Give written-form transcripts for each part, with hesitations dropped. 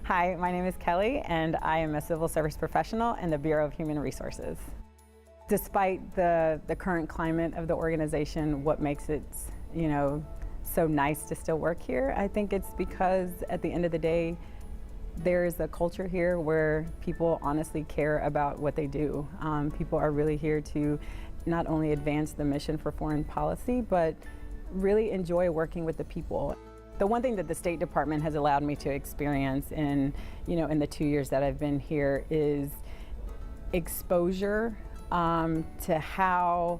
Hi, my name is Kelly, and I am a civil service professional in the Bureau of Human Resources. Despite the current climate of the organization, what makes it, so nice to still work here, I think it's because at the end of the day, there is a culture here where people honestly care about what they do. People are really here to not only advance the mission for foreign policy, but really enjoy working with the people. The one thing that the State Department has allowed me to experience in the 2 years that I've been here is exposure to how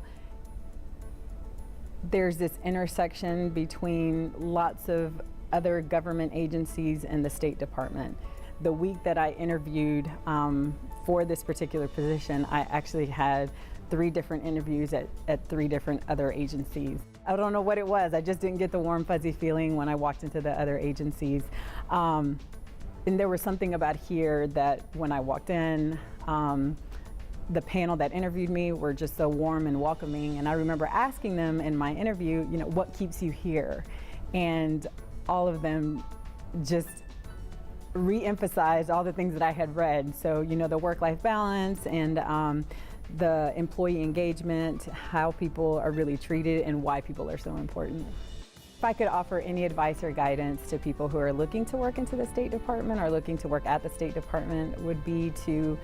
there's this intersection between lots of other government agencies and the State Department. The week that I interviewed for this particular position, I actually had 3 different interviews at 3 different other agencies. I don't know what it was. I just didn't get the warm, fuzzy feeling when I walked into the other agencies. And there was something about here that when I walked in, the panel that interviewed me were just so warm and welcoming. And I remember asking them in my interview, what keeps you here? And all of them just re-emphasized all the things that I had read. So, the work-life balance and the employee engagement, how people are really treated and why people are so important. If I could offer any advice or guidance to people who are looking to work into the State Department or looking to work at the State Department would be to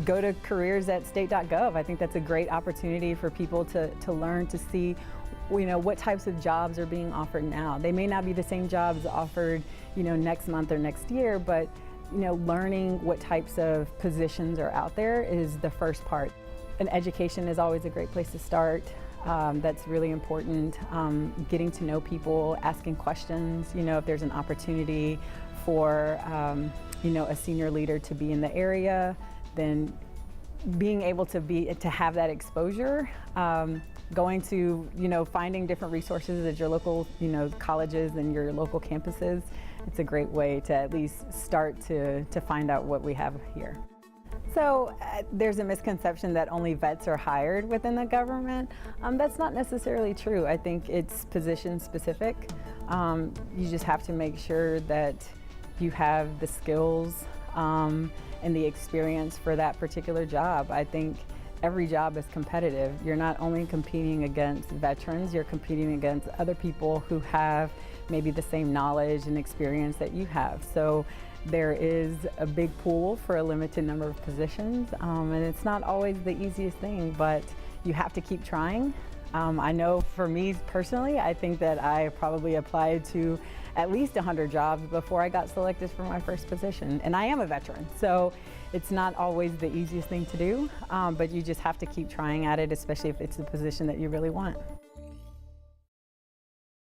go to careers at state.gov. I think that's a great opportunity for people to learn, to see what types of jobs are being offered now. They may not be the same jobs offered next month or next year, but learning what types of positions are out there is the first part. And education is always a great place to start. That's really important. Getting to know people, asking questions, if there's an opportunity for a senior leader to be in the area, then being able to have that exposure, going to finding different resources at your local colleges and your local campuses. It's a great way to at least start to find out what we have here. So there's a misconception that only vets are hired within the government. That's not necessarily true. I think it's position specific. You just have to make sure that you have the skills and the experience for that particular job. I think every job is competitive. You're not only competing against veterans, you're competing against other people who have maybe the same knowledge and experience that you have. So there is a big pool for a limited number of positions, and it's not always the easiest thing, but you have to keep trying. I know for me personally, I think that I probably applied to at least 100 jobs before I got selected for my first position. And I am a veteran, so it's not always the easiest thing to do, but you just have to keep trying at it, especially if it's the position that you really want.